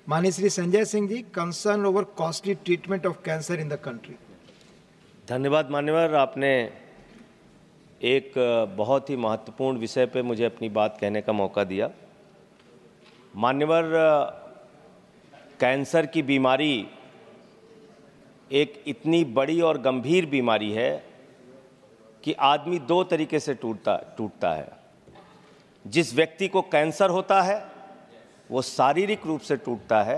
माननीय Shri Sanjay Singh ji, concern over costly treatment of cancer in the country. धन्यवाद मान्यवर, आपने एक बहुत ही महत्वपूर्ण विषय पे मुझे अपनी बात कहने का मौका दिया। मान्यवर, कैंसर की बीमारी एक इतनी बड़ी और गंभीर बीमारी है कि आदमी दो तरीके से टूटता है। जिस व्यक्ति को कैंसर होता है वो शारीरिक रूप से टूटता है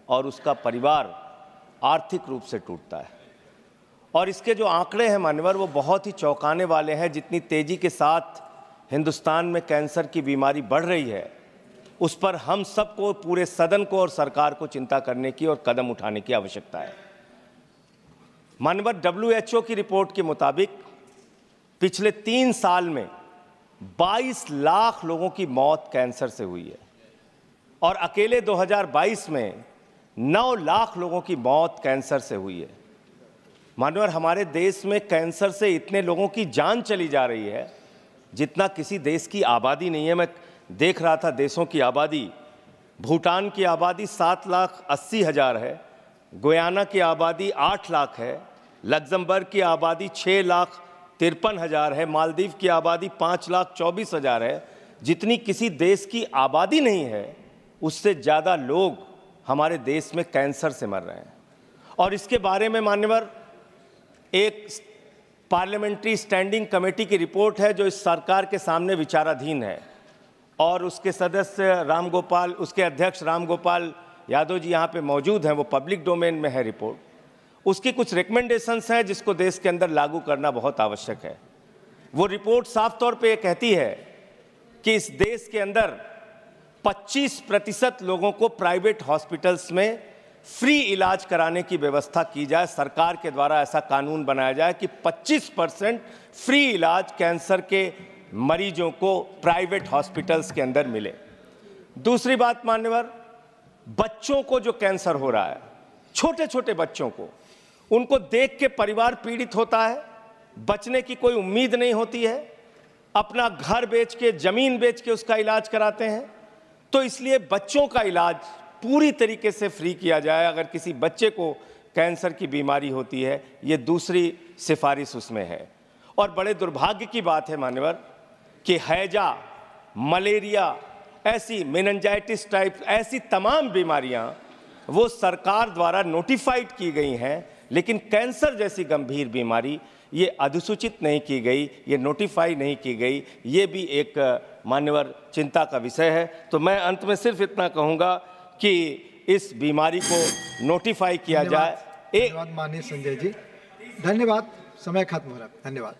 और उसका परिवार आर्थिक रूप से टूटता है। और इसके जो आंकड़े हैं मान्यवर, वो बहुत ही चौंकाने वाले हैं। जितनी तेज़ी के साथ हिंदुस्तान में कैंसर की बीमारी बढ़ रही है, उस पर हम सबको, पूरे सदन को और सरकार को चिंता करने की और कदम उठाने की आवश्यकता है। मान्यवर, WHO की रिपोर्ट के मुताबिक पिछले 3 साल में 22 लाख लोगों की मौत कैंसर से हुई है और अकेले 2022 में 9 लाख लोगों की मौत कैंसर से हुई है। मान्यवर, हमारे देश में कैंसर से इतने लोगों की जान चली जा रही है जितना किसी देश की आबादी नहीं है। मैं देख रहा था देशों की आबादी, भूटान की आबादी 7,80,000 है, गुयाना की आबादी 8 लाख है, लग्जमबर्ग की आबादी 6,53,000 है, मालदीव की आबादी 5,24,000 है। जितनी किसी देश की आबादी नहीं है, उससे ज़्यादा लोग हमारे देश में कैंसर से मर रहे हैं। और इसके बारे में मान्यवर, एक पार्लियामेंट्री स्टैंडिंग कमेटी की रिपोर्ट है जो इस सरकार के सामने विचाराधीन है और उसके सदस्य रामगोपाल, उसके अध्यक्ष रामगोपाल यादव जी यहाँ पे मौजूद हैं, वो पब्लिक डोमेन में है रिपोर्ट। उसकी कुछ रिकमेंडेशंस हैं जिसको देश के अंदर लागू करना बहुत आवश्यक है। वो रिपोर्ट साफ तौर पे ये कहती है कि इस देश के अंदर 25% लोगों को प्राइवेट हॉस्पिटल्स में फ्री इलाज कराने की व्यवस्था की जाए। सरकार के द्वारा ऐसा कानून बनाया जाए कि 25% फ्री इलाज कैंसर के मरीजों को प्राइवेट हॉस्पिटल्स के अंदर मिले। दूसरी बात मान्यवर, बच्चों को जो कैंसर हो रहा है, छोटे छोटे बच्चों को, उनको देख के परिवार पीड़ित होता है, बचने की कोई उम्मीद नहीं होती है, अपना घर बेच के, जमीन बेच के उसका इलाज कराते हैं। तो इसलिए बच्चों का इलाज पूरी तरीके से फ्री किया जाए अगर किसी बच्चे को कैंसर की बीमारी होती है। ये दूसरी सिफारिश उसमें है। और बड़े दुर्भाग्य की बात है मान्यवर कि हैजा, मलेरिया, ऐसी मेनिंजाइटिस टाइप ऐसी तमाम बीमारियां वो सरकार द्वारा नोटिफाइड की गई हैं, लेकिन कैंसर जैसी गंभीर बीमारी ये अधिसूचित नहीं की गई, ये नोटिफाई नहीं की गई। ये भी एक मान्यवर चिंता का विषय है। तो मैं अंत में सिर्फ इतना कहूँगा कि इस बीमारी को नोटिफाई किया जाए। धन्यवाद माननीय संजय जी, धन्यवाद। समय खत्म हो रहा है। धन्यवाद।